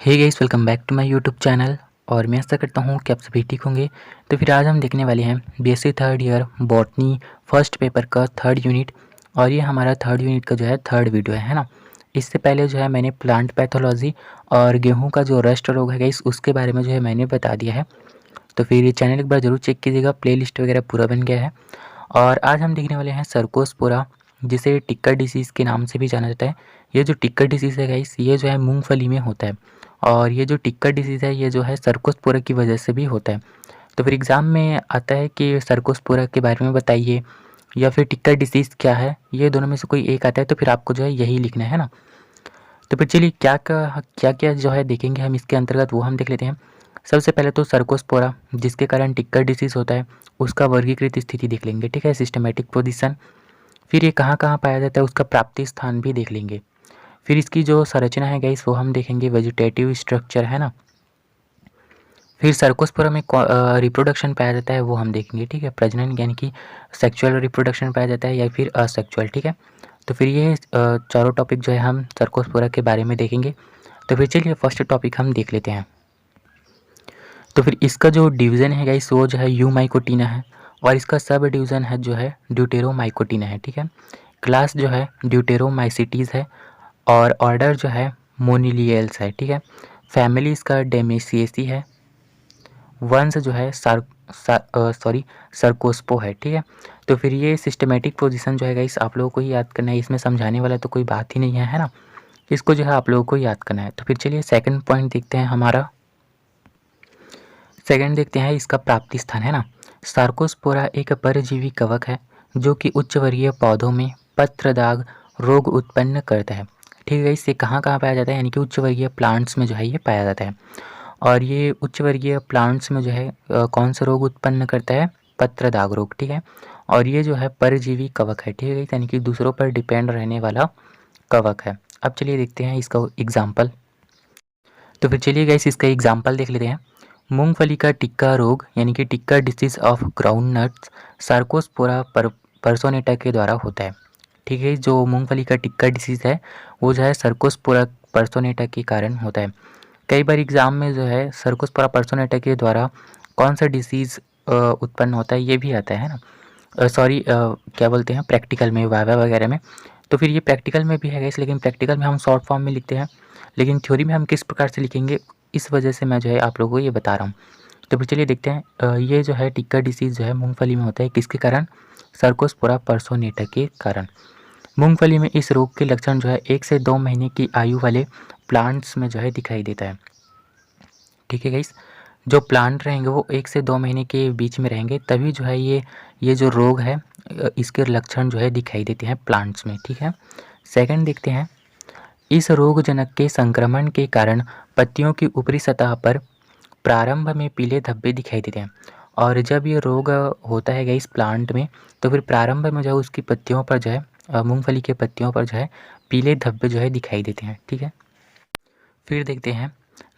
Hey guys, welcome back to my YouTube channel. और मैं आशा करता हूँ कि आप सभी ठीक होंगे। तो फिर आज हम देखने वाले हैं BSc third year botany first paper का थर्ड यूनिट। और ये हमारा थर्ड यूनिट का जो है थर्ड वीडियो है ना। इससे पहले जो है मैंने प्लांट पैथोलॉजी और गेहूँ का जो रस्ट रोग है गाइस उसके बारे में जो है मैंने बता दिया है। तो फिर ये चैनल एक बार ज़रूर चेक कीजिएगा, प्लेलिस्ट वगैरह पूरा बन गया है। और आज हम देखने वाले हैं सर्कोस्पोरा, जिसे टिक्का डिसीज़ के नाम से भी जाना जाता है। ये जो टिक्का डिसीज़ है गाइस, ये जो है मूंगफली में होता है। और ये जो टिक्का डिसीज़ है ये जो है सर्कोस्पोरा की वजह से भी होता है। तो फिर एग्ज़ाम में आता है कि सर्कोस्पोरा के बारे में बताइए या फिर टिक्का डिसीज़ क्या है, ये दोनों में से कोई एक आता है। तो फिर आपको जो है यही लिखना है ना। तो फिर चलिए क्या क्या जो है देखेंगे हम इसके अंतर्गत, वो हम देख लेते हैं। सबसे पहले तो सर्कोस्पोरा, जिसके कारण टिक्का डिसीज़ होता है, उसका वर्गीकृत स्थिति देख लेंगे, ठीक है, सिस्टमेटिक पोजीशन। फिर ये कहाँ कहाँ पाया जाता है उसका प्राप्ति स्थान भी देख लेंगे। फिर इसकी जो संरचना है गाइस वो हम देखेंगे, वेजिटेटिव स्ट्रक्चर है ना। फिर सर्कोस्पोरा में रिप्रोडक्शन पाया जाता है वो हम देखेंगे, ठीक है, प्रजनन यानी कि सेक्सुअल रिप्रोडक्शन पाया जाता है या फिर असेक्सुअल, ठीक है। तो फिर ये चारों टॉपिक जो है हम सर्कोस्पोरा के बारे में देखेंगे। तो फिर चलिए फर्स्ट टॉपिक हम देख लेते हैं। तो फिर इसका जो डिवीज़न है गाइस वो जो है यूमाइकोटिना है। और इसका सब डिवीज़न है जो है ड्यूटेरोमाइकोटिना है, ठीक है। क्लास जो है ड्यूटेरोमाइसिटीज़ है। और ऑर्डर जो है मोनिलियल्स है, ठीक है। फैमिली इसका डेमेसिएसी है। वंश जो है सर्कोस्पो है, ठीक है। तो फिर ये सिस्टमेटिक पोजीशन जो है गाइस आप लोगों को ही याद करना है, इसमें समझाने वाला तो कोई बात ही नहीं है, है ना। इसको जो है आप लोगों को याद करना है। तो फिर चलिए सेकंड पॉइंट देखते हैं हमारा। सेकंड देखते हैं इसका प्राप्ति स्थान है ना। सार्कोस्पोरा एक परजीवी कवक है जो कि उच्च वर्गीय पौधों में पत्र दाग रोग उत्पन्न करता है, ठीक है। इससे कहाँ कहाँ पाया जाता है, यानी कि उच्च वर्गीय प्लांट्स में जो है ये पाया जाता है। और ये उच्च वर्गीय प्लांट्स में जो है कौन सा रोग उत्पन्न करता है, पत्र दाग रोग, ठीक है। और ये जो है परजीवी कवक है, ठीक है, यानी कि दूसरों पर डिपेंड रहने वाला कवक है। अब चलिए देखते हैं इसका एग्जाम्पल। तो फिर चलिए गाइस इसका एग्जाम्पल देख लेते हैं। मूंगफली का टिक्का रोग यानी कि tikka disease of ground nuts Cercospora personata के द्वारा होता है, ठीक है। जो मूंगफली का टिक्का डिसीज़ है वो जो है सर्कोस्पोरा पर्सोनेटा के कारण होता है। कई बार एग्ज़ाम में जो है सर्कोस्पोरा पर्सोनेटा के द्वारा कौन सा डिसीज़ उत्पन्न होता है ये भी आता है ना। क्या बोलते हैं, प्रैक्टिकल में, वाइवा वगैरह में। तो फिर ये प्रैक्टिकल में भी है गाइस, लेकिन प्रैक्टिकल में हम शॉर्ट फॉर्म में लिखते हैं, लेकिन थ्योरी में हम किस प्रकार से लिखेंगे इस वजह से मैं जो है आप लोगों को ये बता रहा हूँ। तो फिर चलिए देखते हैं। ये जो है टिक्का डिसीज़ जो है मूंगफली में होता है, किसके कारण, सर्कोस्पोरा पर्सोनेटा के कारण। मूंगफली में इस रोग के लक्षण जो है 1 से 2 महीने की आयु वाले प्लांट्स में जो है दिखाई देता है, ठीक है गाइस। जो प्लांट रहेंगे वो 1 से 2 महीने के बीच में रहेंगे, तभी जो है ये जो रोग है इसके लक्षण जो है दिखाई देते हैं प्लांट्स में, ठीक है। सेकंड देखते हैं। इस रोगजनक के संक्रमण के कारण पत्तियों की ऊपरी सतह पर प्रारंभ में पीले धब्बे दिखाई देते हैं। और जब ये रोग होता है इस प्लांट में, तो फिर प्रारंभ में जो है उसकी पत्तियों पर जो है मूंगफली के पत्तियों पर जो है पीले धब्बे जो है दिखाई देते हैं, ठीक है। फिर देखते हैं।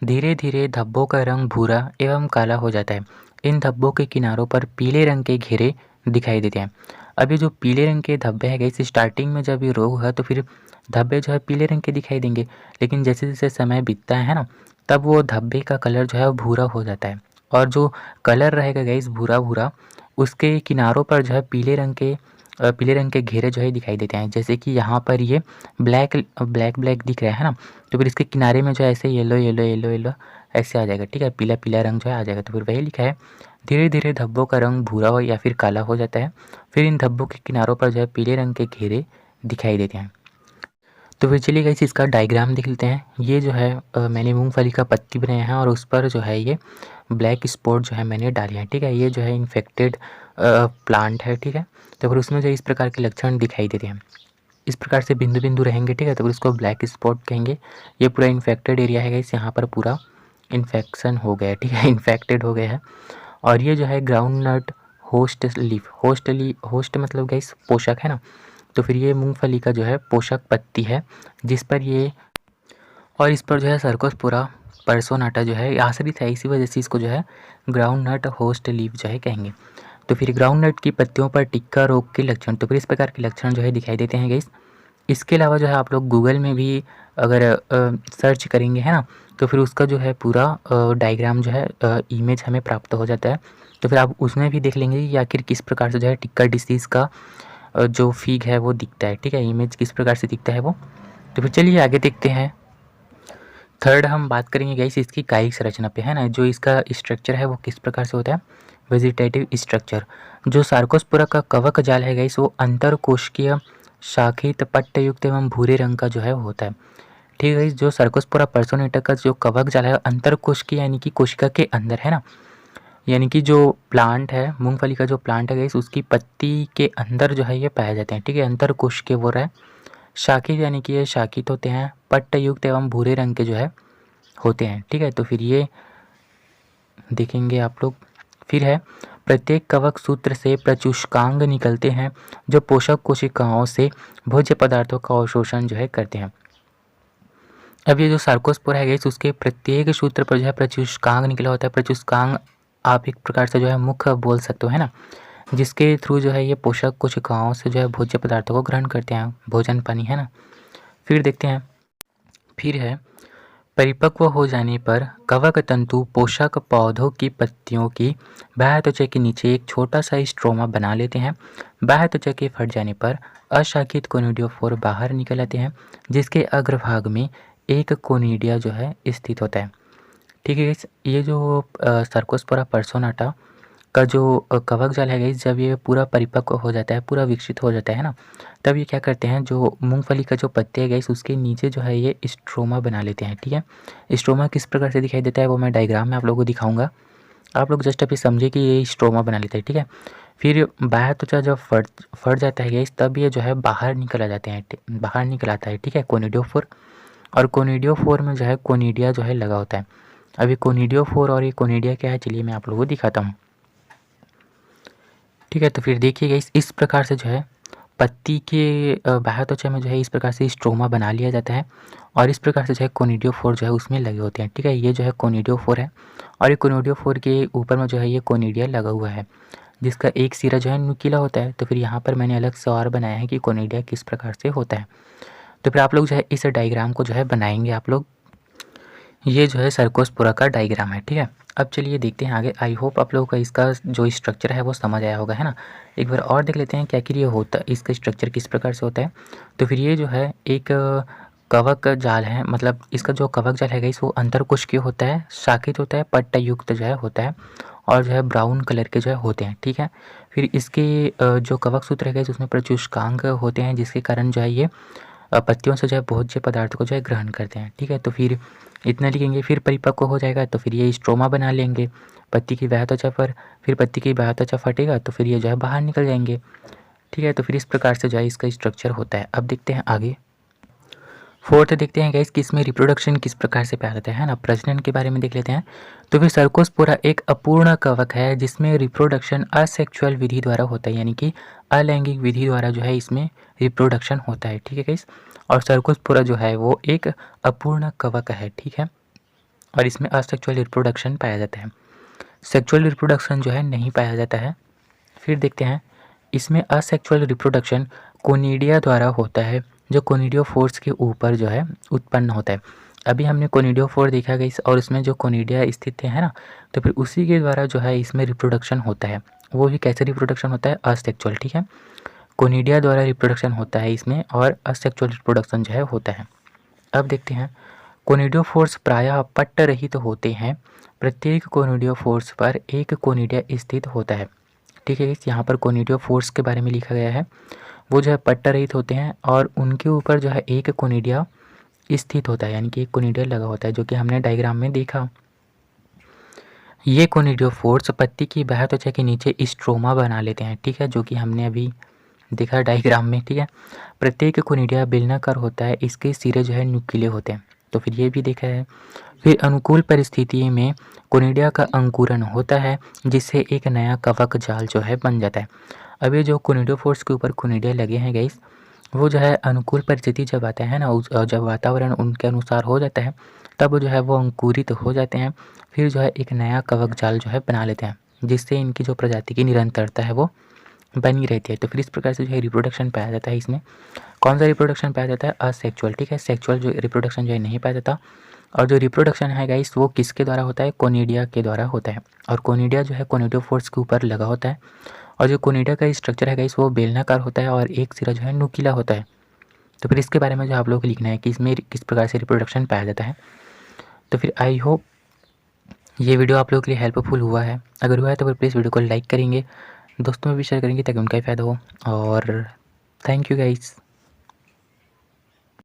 धीरे धीरे धब्बों का रंग भूरा एवं काला हो जाता है। इन धब्बों के किनारों पर पीले रंग के घेरे दिखाई देते हैं। अब ये जो पीले रंग के धब्बे हैं इस स्टार्टिंग में जब ये रोग हुआ तो फिर धब्बे जो है पीले रंग के दिखाई देंगे, लेकिन जैसे जैसे समय बीतता है ना, तब वो धब्बे का कलर जो है वो भूरा हो जाता है। और जो कलर रहेगा गाइस भूरा भूरा, उसके किनारों पर जो है पीले रंग के घेरे जो है दिखाई देते हैं। जैसे कि यहाँ पर ये ब्लैक ब्लैक ब्लैक दिख रहा है ना, तो फिर इसके किनारे में जो है ऐसे येलो येलो येलो येलो ऐसे आ जाएगा, ठीक है, पीला पीला रंग जो है आ जाएगा। तो फिर वही लिखा है, धीरे धीरे धब्बों का रंग भूरा हो या फिर काला हो जाता है। फिर इन धब्बों के किनारों पर जो है पीले रंग के घेरे दिखाई देते हैं। तो फिर चलिए गाइस इसका डायग्राम देख लेते हैं। ये जो है मैंने मूंगफली का पत्ती बनाया है और उस पर जो है ये ब्लैक स्पॉट जो है मैंने डाले हैं, ठीक है। ये जो है इन्फेक्टेड प्लांट है, ठीक है। तो फिर उसमें जो इस प्रकार के लक्षण दिखाई देते हैं, इस प्रकार से बिंदु बिंदु रहेंगे, ठीक है। तो फिर उसको ब्लैक स्पॉट कहेंगे। ये पूरा इन्फेक्टेड एरिया है गाइस, यहाँ पर पूरा इन्फेक्शन हो गया है, ठीक है, इन्फेक्टेड हो गया है। और ये जो है groundnut host leaf, host मतलब गाइस पोषक है ना। तो फिर ये मूंगफली का जो है पोषक पत्ती है, जिस पर ये, और इस पर जो है सर्कोस्पोरा पर्सोनाटा जो है आश्रित है, इसी वजह से इसको जो है ग्राउंड नट होस्ट लीफ जो है कहेंगे। तो फिर ग्राउंड नट की पत्तियों पर टिक्का रोग के लक्षण, तो फिर इस प्रकार के लक्षण जो है दिखाई देते हैं गाइस। इसके अलावा जो है आप लोग गूगल में भी अगर सर्च करेंगे है ना, तो फिर उसका जो है पूरा डायग्राम जो है इमेज हमें प्राप्त हो जाता है। तो फिर आप उसमें भी देख लेंगे कि आखिर किस प्रकार से जो है टिक्का डिसीज़ का जो फिग है वो दिखता है, ठीक है, इमेज किस प्रकार से दिखता है वो। तो फिर चलिए आगे देखते हैं। थर्ड हम बात करेंगे गाइस इसकी कायिक संरचना पे, है ना, जो इसका स्ट्रक्चर है वो किस प्रकार से होता है। वेजिटेटिव स्ट्रक्चर, जो सार्कोस्पोरा का कवक जाल है गाइस वो अंतरकोशिकीय शाखित पट्टयुक्त एवं भूरे रंग का जो है वो होता है। ठीक है गाइस, जो सार्कोस्पोरा पर्सोनेटा का जो कवक जाल है अंतरकोशिकीय यानी कि कोशिका के अंदर, है ना, यानी कि जो प्लांट है, मूंगफली का जो प्लांट है गाइस उसकी पत्ती के अंदर जो है ये पाए जाते हैं, ठीक है, अंतरकोशिकीय बोल रहा है। शाखित यानी कि ये शाखित होते हैं, पट्टयुक्त एवं भूरे रंग के जो है होते हैं, ठीक है। तो फिर ये देखेंगे आप लोग। फिर है प्रत्येक कवक सूत्र से प्रचुष्कांग निकलते हैं जो पोषक कोशिकाओं से भोज्य पदार्थों का अवशोषण जो है करते हैं। अब ये जो सार्कोस्पोरा है गाइस उसके प्रत्येक सूत्र पर जो है प्रचुष्कांग निकला होता है। प्रचुष्कांग आप एक प्रकार से जो है मुख बोल सकते हो, है ना, जिसके थ्रू जो है ये पोषक कोशिकाओं से जो है भोज्य पदार्थों को ग्रहण करते हैं, भोजन पानी, है ना। फिर देखते हैं। फिर है परिपक्व हो जाने पर कवक तंतु पोषक पौधों की पत्तियों की बाह्य त्वचा के नीचे एक छोटा सा स्ट्रोमा बना लेते हैं। बाह्य त्वचा के फट जाने पर अशाखित कोनिडियोफोर बाहर निकल आते हैं, जिसके अग्रभाग में एक कोनिडिया जो है स्थित होता है। ठीक है गाइस, ये जो सर्कोस्पोरा पर्सोनाटा का जो कवक जाल है गाइस, जब ये पूरा परिपक्व हो जाता है, पूरा विकसित हो जाता है ना, तब ये क्या करते हैं, जो मूंगफली का जो पत्ते है गाइस उसके नीचे जो है ये स्ट्रोमा बना लेते हैं, ठीक है। स्ट्रोमा किस प्रकार से दिखाई देता है वो मैं डायग्राम में आप लोगों को दिखाऊंगा। आप लोग जस्ट अभी समझे कि ये स्ट्रोमा बना लेता है, ठीक है। फिर बाह्य त्वचा जब फट जाता है गाइस तब ये जो है बाहर निकल आ जाते हैं, बाहर निकल आता है, ठीक है, कोनिडियोफोर। और कोनिडियोफोर में जो है कोनिडिया जो है लगा होता है। अभी कोनिडियोफोर और ये कोनिडिया क्या है चलिए मैं आप लोगों को दिखाता हूँ, ठीक है। तो फिर देखिएगा इस प्रकार से जो है पत्ती के बाह्य त्वचा में जो है इस प्रकार से स्ट्रोमा बना लिया जाता है और इस प्रकार से जो है कोनिडियोफोर जो है उसमें लगे होते हैं, ठीक है। ये जो है कोनिडियोफोर है और ये कोनिडियोफोर के ऊपर में जो है ये कोनिडिया लगा हुआ है, जिसका एक सिरा जो है नुकीला होता है। तो फिर यहाँ पर मैंने अलग से और बनाया है कि कोनिडिया किस प्रकार से होता है। तो फिर आप लोग जो है इस डायग्राम को जो है बनाएंगे आप लोग। ये जो है सर्कोस्पोरा का डायग्राम है, ठीक है। अब चलिए देखते हैं आगे। आई होप आप लोगों को इसका जो स्ट्रक्चर है वो समझ आया होगा, है ना। एक बार और देख लेते हैं क्या कि ये होता इसका स्ट्रक्चर किस प्रकार से होता है। तो फिर ये जो है एक कवक जाल है, मतलब इसका जो कवक जाल है गाइस वो अंतरकोशिकीय होता है, शाखित होता है, पट्टयुक्त जो है होता है और जो है ब्राउन कलर के जो है होते हैं, ठीक है। फिर इसके जो कवक सूत्र है गाइस उसमें प्रचुष्कांग होते हैं, जिसके कारण जो है ये पत्तियों से जो है भोज्य पदार्थ को जो है ग्रहण करते हैं, ठीक है। तो फिर इतना लिखेंगे। फिर परिपक्व हो जाएगा तो फिर ये स्ट्रोमा बना लेंगे पत्ती की बाह्य त्वचा पर। फिर पत्ती की बाह्य त्वचा फटेगा तो फिर ये जो है बाहर निकल जाएंगे, ठीक है। तो फिर इस प्रकार से जो है इसका स्ट्रक्चर होता है। अब देखते हैं आगे। फोर्थ देखते हैं गाइस कि इसमें रिप्रोडक्शन किस प्रकार से पाया जाता है ना, प्रजनन के बारे में देख लेते हैं। तो फिर सर्कोस्पोरा एक अपूर्ण कवक है जिसमें रिप्रोडक्शन असेक्सुअल विधि द्वारा होता है, यानी कि अलैंगिक विधि द्वारा जो है इसमें रिप्रोडक्शन होता है, ठीक है गाइस। और सर्कोस्पोरा जो है वो एक अपूर्ण कवक है, ठीक है, और इसमें असेक्सुअल रिप्रोडक्शन पाया जाता है, सेक्सुअल रिप्रोडक्शन जो है नहीं पाया जाता है। फिर देखते हैं इसमें असेक्सुअल रिप्रोडक्शन कोनिडिया द्वारा होता है, जो कोनिडियोफोर्स के ऊपर जो है उत्पन्न होता है। अभी हमने कोनिडियोफोर देखा गया और उसमें जो कोनिडिया स्थित है ना, तो फिर उसी के द्वारा जो है इसमें रिप्रोडक्शन होता है। वो भी कैसे रिप्रोडक्शन होता है, असेक्सुअल, ठीक है। कोनिडिया द्वारा रिप्रोडक्शन होता है इसमें और असेक्सुअल रिप्रोडक्शन जो है होता है। अब देखते हैं कोनिडियोफोर्स प्रायः पट्ट रहित होते हैं। प्रत्येक कोनिडियोफोर्स पर एक कोनिडिया स्थित होता है, ठीक है। यहाँ पर कोनिडियोफोर्स के बारे में लिखा गया है, वो जो है पट्ट रहित होते हैं और उनके ऊपर जो है एक कोनिडिया स्थित होता है, यानी कि एक कोनिडिया लगा होता है, जो कि हमने डायग्राम में देखा। ये कोनिडियोफोर्स पत्ती की बाह्य त्वचा के नीचे स्ट्रोमा बना लेते हैं, ठीक है, जो कि हमने अभी देखा डायग्राम में, ठीक है। प्रत्येक कोनिडिया बेलनाकार होता है, इसके सिरे जो है नुकीले होते हैं, तो फिर ये भी देखा है। फिर अनुकूल परिस्थिति में कोनिडिया का अंकुरण होता है, जिससे एक नया कवक जाल जो है बन जाता है। अब ये जो कोनिडियोफोर्स के ऊपर कोनिडिया लगे हैं गाइस, वो जो है अनुकूल परिस्थिति जब आता है ना, जब वातावरण उनके अनुसार हो जाता है तब जो है वो अंकुरित हो जाते हैं। फिर जो है एक नया कवक जाल जो है बना लेते हैं, जिससे इनकी जो प्रजाति की निरंतरता है वो बनी रहती है। तो फिर इस प्रकार से जो है रिप्रोडक्शन पाया जाता है। इसमें कौन सा रिप्रोडक्शन पाया जाता है? असेक्सुअल, ठीक है। सेक्सुअल जो रिप्रोडक्शन जो है नहीं पाया जाता। और जो रिप्रोडक्शन है गाइस वो किसके द्वारा होता है? कोनिडिया के द्वारा होता है। और कोनिडिया जो है कोनिडियोफोर्स के ऊपर लगा होता है। और जो कोनिडिया का स्ट्रक्चर है गाइस वो बेलनाकार होता है और एक सिरा जो है नुकीला होता है। तो फिर इसके बारे में जो आप लोगों को लिखना है कि इसमें किस प्रकार से रिप्रोडक्शन पाया जाता है। तो फिर आई होप ये वीडियो आप लोगों के लिए हेल्पफुल हुआ है। अगर हुआ है तो फिर प्लीज़ वीडियो को लाइक करेंगे, दोस्तों में भी शेयर करेंगे ताकि उनका ही फ़ायदा हो। और थैंक यू गाइस।